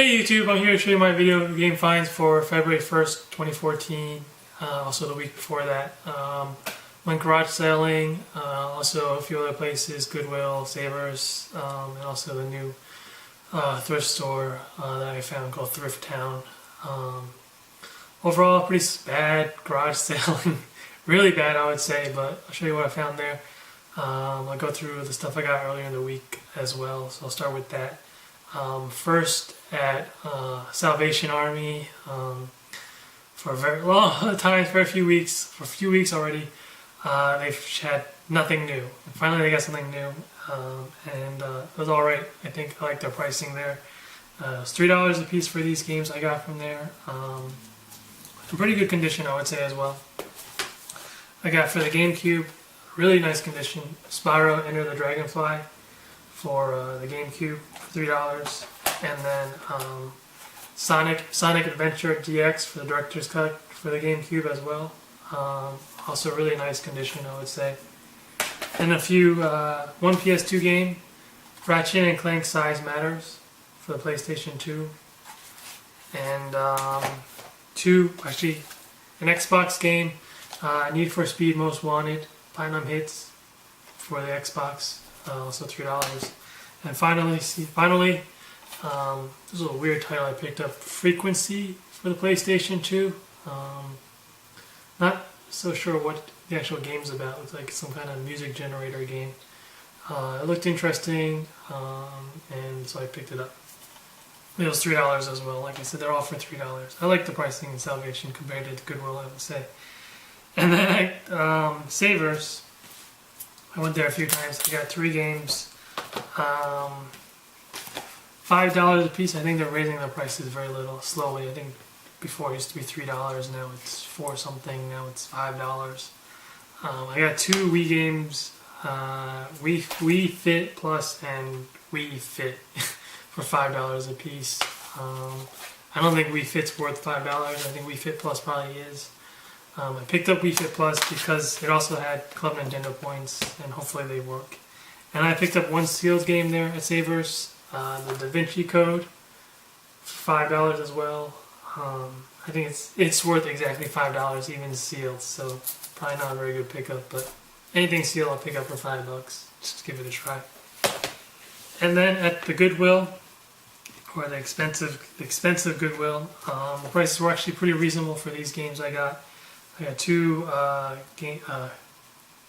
Hey YouTube, I'm here to show you my video game finds for February 1st, 2014, also the week before that. Went garage selling, also a few other places, Goodwill, Savers, and also the new thrift store that I found called Thrift Town. Overall, pretty bad garage selling, really bad I would say, but I'll show you what I found there. I'll go through the stuff I got earlier in the week as well, so I'll start with that. First at Salvation Army for a very long time, for a few weeks already. They've had nothing new. And finally they got something new, and it was alright. I think I like their pricing there. It's $3 a piece for these games I got from there. In pretty good condition I would say as well. I got for the GameCube, really nice condition, Spyro Enter the Dragonfly for the GameCube for $3, and then Sonic Adventure DX for the Director's Cut for the GameCube as well. Also really nice condition I would say. And a few, one PS2 game, Ratchet and Clank Size Matters for the PlayStation 2, and an Xbox game, Need for Speed Most Wanted, Platinum Hits for the Xbox, also $3. And finally, this is a weird title I picked up, Frequency for the PlayStation 2. Not so sure what the actual game's about. It's like some kind of music generator game. It looked interesting, and so I picked it up. It was $3 as well. Like I said, they're all for $3. I like the pricing in Salvation compared to Goodwill, I would say. And then Savers, I went there a few times. I got 3 games, $5 a piece. I think they're raising their prices very little, slowly. I think before it used to be $3, now it's 4 something, now it's $5. I got 2 Wii games, Wii Fit Plus and Wii Fit for $5 a piece. I don't think Wii Fit's worth $5. I think Wii Fit Plus probably is. I picked up Wii Fit Plus because it also had Club Nintendo points, and hopefully they work. And I picked up one sealed game there at Savers, the Da Vinci Code, for $5 as well. I think it's worth exactly $5 even sealed, so probably not a very good pickup, but anything sealed I'll pick up for $5. Just give it a try. And then at the Goodwill, or the expensive Goodwill, the prices were actually pretty reasonable for these games I got. I got 2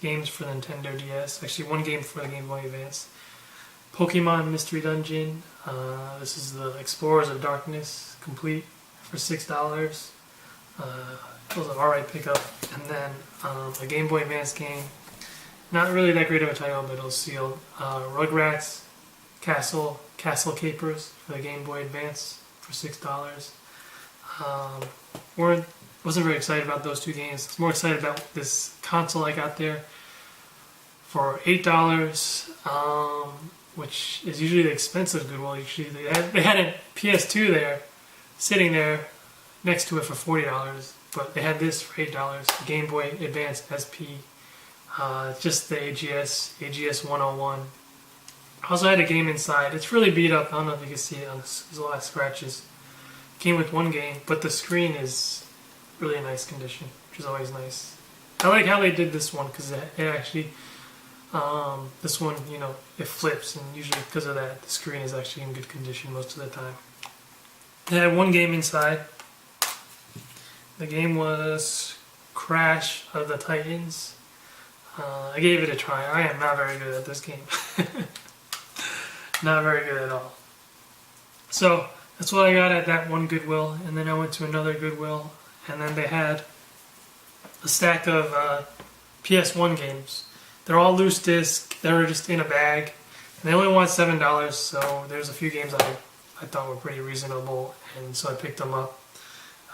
games for the Nintendo DS, actually 1 game for the Game Boy Advance. Pokemon Mystery Dungeon, this is the Explorers of Darkness complete for $6. It was an alright pickup. And then a Game Boy Advance game, not really that great of a title, but it was sealed. Rugrats Castle Capers for the Game Boy Advance for $6. Wasn't very excited about those 2 games. I was more excited about this console I got there for $8, which is usually the expensive Goodwill. Usually they had a PS2 there, sitting there next to it for $40, but they had this for $8, Game Boy Advance SP, just the AGS 101. Also had a game inside. It's really beat up. I don't know if you can see it. There's a lot of scratches. Came with 1 game, but the screen is really nice condition, which is always nice. I like how they did this one because it actually, this one, you know, it flips, and usually because of that, the screen is actually in good condition most of the time. They had 1 game inside. The game was Crash of the Titans. I gave it a try. I am not very good at this game. Not very good at all. So that's what I got at that one Goodwill, and then I went to another Goodwill, and then they had a stack of PS1 games. They're all loose disc. They were just in a bag. And they only want $7, so there's a few games I thought were pretty reasonable, and so I picked them up.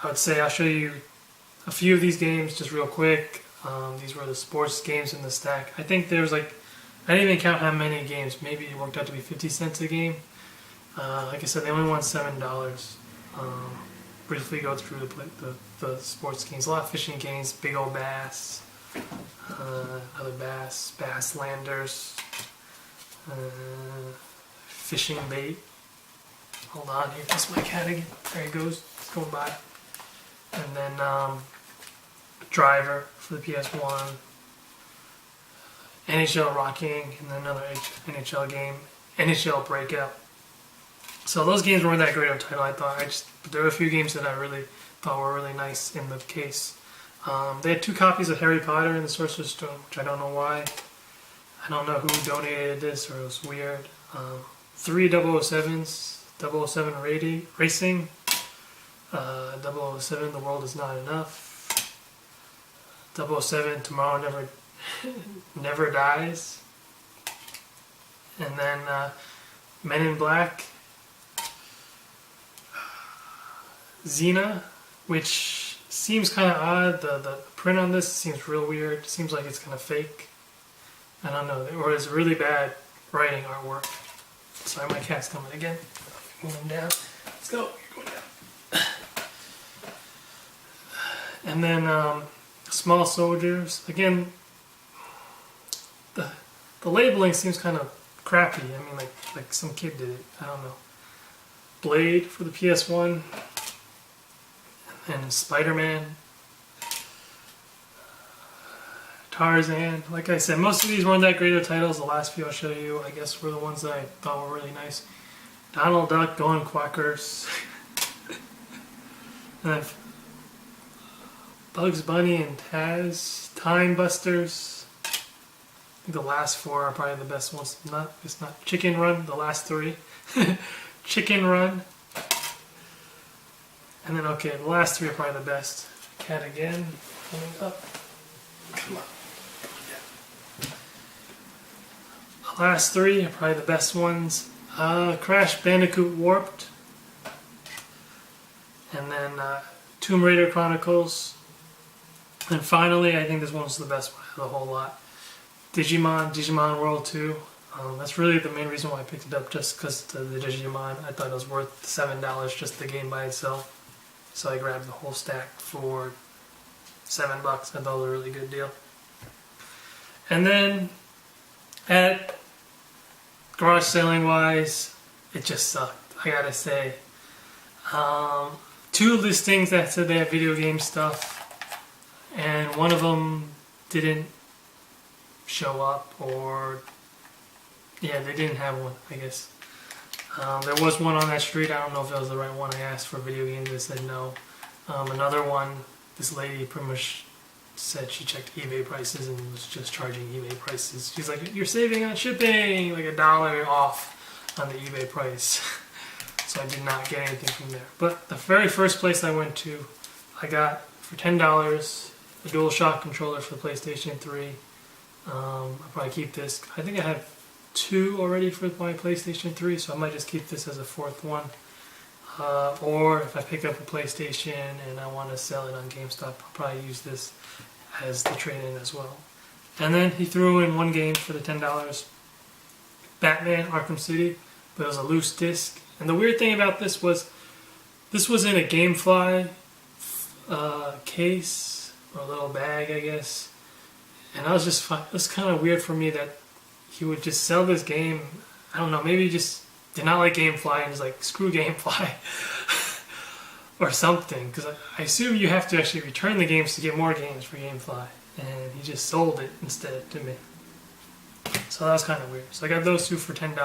I would say I'll show you a few of these games just real quick. These were the sports games in the stack. I think there's like, I didn't even count how many games. Maybe it worked out to be 50 cents a game. Like I said, they only want $7. Briefly go through the sports games. A lot of fishing games, big old bass, other bass landers, fishing bait, Hold on, here comes my cat again. There he goes, it's going by. And then Driver for the PS1, NHL Rocking, and then another NHL game, NHL Breakout. So those games weren't that great of a title, I thought. But there were a few games that I really thought were really nice in the case. They had 2 copies of Harry Potter in the Sorcerer's Stone, which I don't know why. I don't know who donated this, or it was weird. 3 007s, 007 Racing, 007 The World Is Not Enough, 007 Tomorrow Never Dies, and then Men in Black, Xena, which seems kind of odd. The print on this seems real weird. It seems like it's kind of fake. I don't know, or it's really bad writing artwork. Sorry, my cat's coming again. Move him down. Let's go. You're going down. And then Small Soldiers. Again, the labeling seems kind of crappy. I mean, like some kid did it. I don't know. Blade for the PS1. And Spider-Man. Tarzan. Like I said, most of these weren't that great of titles. The last few I'll show you, I guess, were the ones that I thought were really nice. Donald Duck Going Quackers. And then Bugs Bunny and Taz. Time Busters. I think the last 4 are probably the best ones. It's not Chicken Run, the last 3. Chicken Run. And then, okay, the last 3 are probably the best. Cat again, coming up. Come on. The last 3 are probably the best ones. Crash Bandicoot Warped. And then Tomb Raider Chronicles. And finally, I think this one's the best one of the whole lot. Digimon World 2. That's really the main reason why I picked it up, just because the Digimon, I thought it was worth $7 just the game by itself. So I grabbed the whole stack for $7. I thought it was a really good deal. And then at garage selling wise, it just sucked, I gotta say. 2 listings that said they have video game stuff, and one of them didn't show up, or yeah, they didn't have one, I guess. There was one on that street. I don't know if it was the right one. I asked for video games. They said no. Another one, this lady pretty much said she checked eBay prices and was just charging eBay prices. She's like, "You're saving on shipping, like $1 off on the eBay price." So I did not get anything from there. But the very first place I went to, I got for $10 a DualShock controller for the PlayStation 3. I'll probably keep this. I think I have 2 already for my PlayStation 3, so I might just keep this as a 4th one. Or if I pick up a PlayStation and I want to sell it on GameStop, I'll probably use this as the trade-in as well. And then he threw in one game for the $10, Batman Arkham City, but it was a loose disc. And the weird thing about this was in a GameFly case, or a little bag, I guess. And I was just, it was kind of weird for me that he would just sell this game. I don't know, maybe he just did not like GameFly and was like, screw GameFly. Or something, because I assume you have to actually return the games to get more games for GameFly. And he just sold it instead to me. So that was kind of weird. So I got those 2 for $10.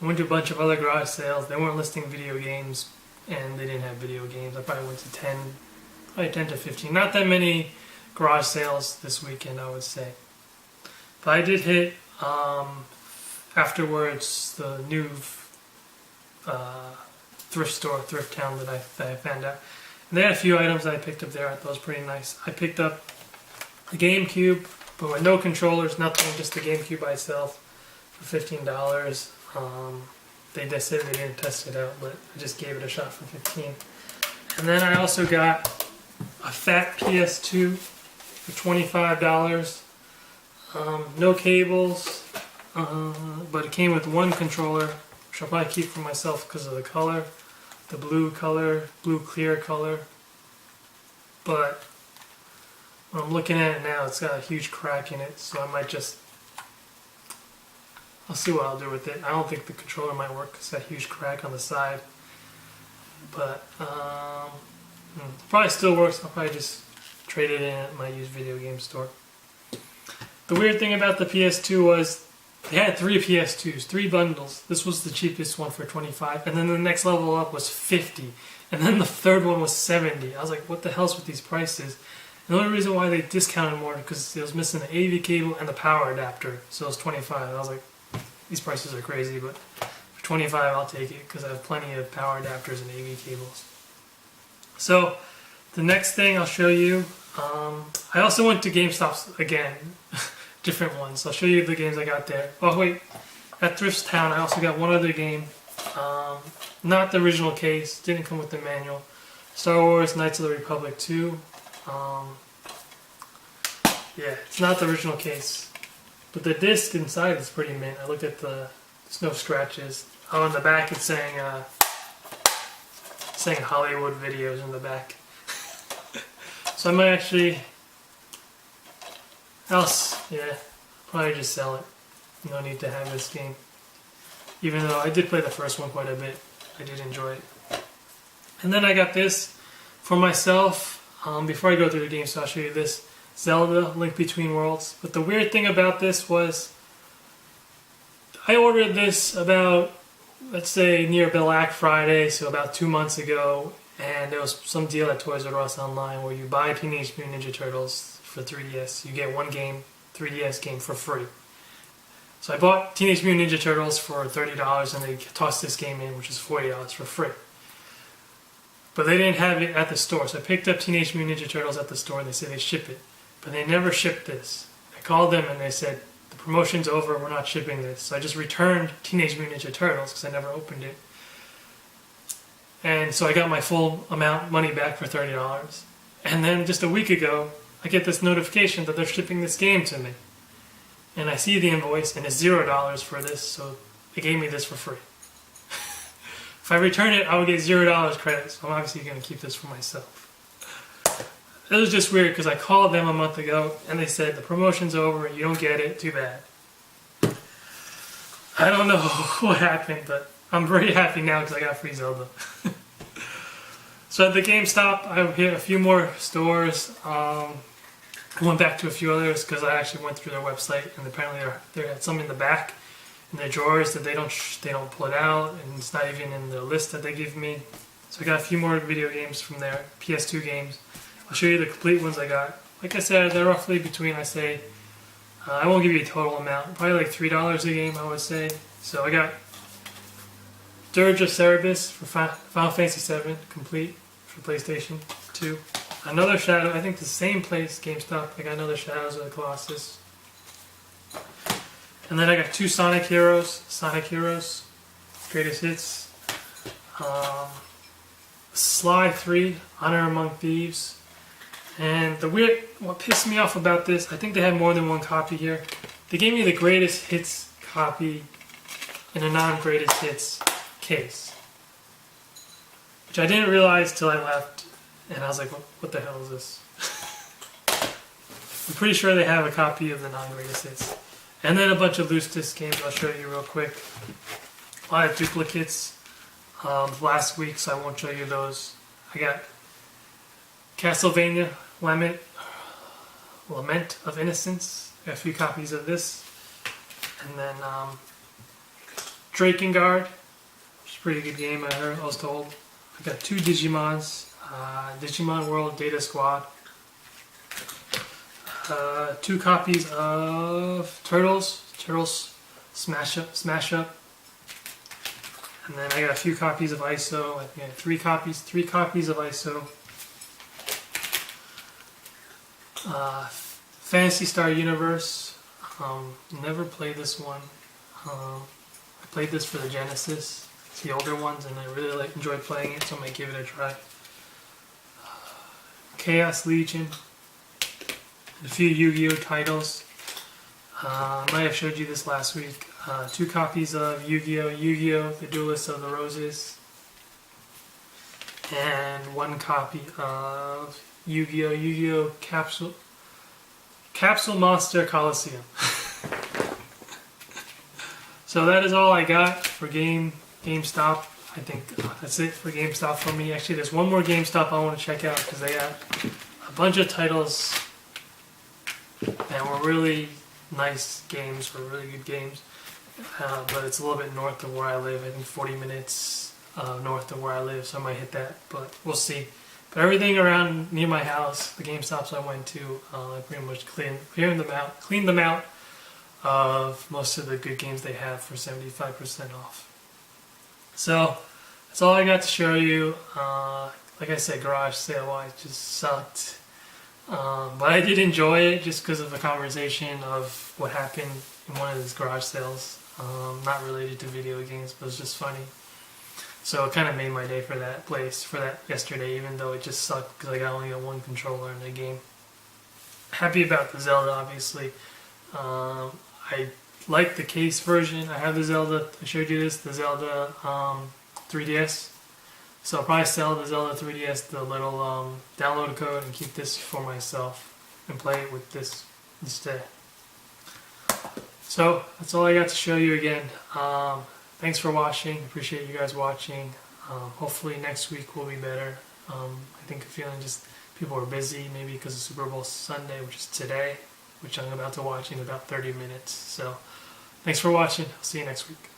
I went to a bunch of other garage sales. They weren't listing video games, and they didn't have video games. I probably went to 10 to 15. Not that many garage sales this weekend, I would say. But I did hit, afterwards, the new thrift town that I found out. And they had a few items that I picked up there. I thought was pretty nice. I picked up the GameCube, but with no controllers, nothing, just the GameCube by itself for $15. They just said they didn't test it out, but I just gave it a shot for $15. And then I also got a fat PS2 for $25. No cables, but it came with one controller, which I'll probably keep for myself because of the color, the blue clear color. But when I'm looking at it now, it's got a huge crack in it, so I might just I'll see what I'll do with it. I don't think the controller might work because it's got a huge crack on the side. But probably still works. I'll probably just trade it in at my used video game store. The weird thing about the PS2 was they had 3 PS2s, 3 bundles. This was the cheapest one for $25, and then the next level up was $50, and then the third one was $70. I was like, what the hell's with these prices? And the only reason why they discounted more because it was missing the AV cable and the power adapter, so it was $25. I was like, these prices are crazy, but for $25 I'll take it because I have plenty of power adapters and AV cables. So the next thing I'll show you, I also went to GameStop again, different ones. I'll show you the games I got there. Oh wait, at Thrift Town I also got one other game, not the original case, didn't come with the manual. Star Wars Knights of the Republic 2. Yeah, it's not the original case, but the disc inside is pretty mint. I looked at there's no scratches. Oh, in the back it's saying Hollywood Videos in the back. So I might actually, probably just sell it. No need to have this game. Even though I did play the first one quite a bit, I did enjoy it. And then I got this for myself. Before I go through the game, so I'll show you this Zelda Link Between Worlds. But the weird thing about this was, I ordered this about, let's say, near Black Friday, so about 2 months ago. And there was some deal at Toys R Us online where you buy Teenage Mutant Ninja Turtles for 3DS. You get one game, 3DS game for free. So I bought Teenage Mutant Ninja Turtles for $30 and they tossed this game in, which is $40 for free. But they didn't have it at the store. So I picked up Teenage Mutant Ninja Turtles at the store and they said they ship it. But they never shipped this. I called them and they said, the promotion's over, we're not shipping this. So I just returned Teenage Mutant Ninja Turtles because I never opened it. And so I got my full money back for $30. And then just a week ago, I get this notification that they're shipping this game to me. And I see the invoice and it's $0 for this, so they gave me this for free. If I return it, I would get $0 credit, so I'm obviously going to keep this for myself. It was just weird because I called them a month ago and they said the promotion's over, you don't get it, too bad. I don't know what happened, but I'm very happy now because I got free Zelda. So at the GameStop, I hit a few more stores. I went back to a few others because I actually went through their website and apparently they had some in the back in their drawers that they don't pull it out, and it's not even in the list that they give me. So I got a few more video games from there, PS2 games. I'll show you the complete ones I got. Like I said, they're roughly between, I won't give you a total amount, probably like $3 a game, I would say. So I got Dirge of Cerberus for Final Fantasy VII, complete for PlayStation 2. Another Shadow, I think the same place, GameStop, I got another Shadows of the Colossus. And then I got 2 Sonic Heroes, Greatest Hits. Sly 3, Honor Among Thieves. And what pissed me off about this, I think they had more than one copy here. They gave me the Greatest Hits copy in a non-Greatest Hits case, which I didn't realize till I left, and I was like, what the hell is this? I'm pretty sure they have a copy of the non-Greatest Hits. And then a bunch of loose disc games I'll show you real quick. A lot of duplicates last week, so I won't show you those. I got Castlevania Lament of Innocence. I got a few copies of this. And then Drakengard, which is a pretty good game, I was told. I got 2 Digimons, Digimon World Data Squad. 2 copies of Turtles Smash Up. And then I got a few copies of ISO. I think I have 3 copies of ISO. Phantasy Star Universe. Never played this one. I played this for the Genesis. It's the older ones, and I really enjoyed playing it, so I might give it a try. Chaos Legion. A few Yu-Gi-Oh titles. I might have showed you this last week. 2 copies of Yu-Gi-Oh! The Duelist of the Roses. And 1 copy of Yu-Gi-Oh! Capsule Monster Coliseum. So that is all I got for GameStop. I think that's it for GameStop for me. Actually, there's one more GameStop I want to check out because they got a bunch of titles that were really nice games, were really good games. But it's a little bit north of where I live. I think 40 minutes north of where I live, so I might hit that, but we'll see. But everything around near my house, the GameStops I went to, I pretty much cleaned them out of most of the good games they have for 75% off. So that's all I got to show you. Like I said, garage sale wise just sucked. But I did enjoy it just because of the conversation of what happened in one of these garage sales. Not related to video games, but it was just funny. So it kind of made my day for that place, for that yesterday, even though it just sucked because I only got one controller in the game. Happy about the Zelda, obviously. I like the case version. I have the Zelda, I showed you this, the Zelda 3DS. So I'll probably sell the Zelda 3DS, the little download code, and keep this for myself and play it with this instead. So that's all I got to show you again. Thanks for watching. Appreciate you guys watching. Hopefully next week will be better. I think I'm feeling just people are busy, maybe because of Super Bowl Sunday, which is today, which I'm about to watch in about 30 minutes. So thanks for watching. I'll see you next week.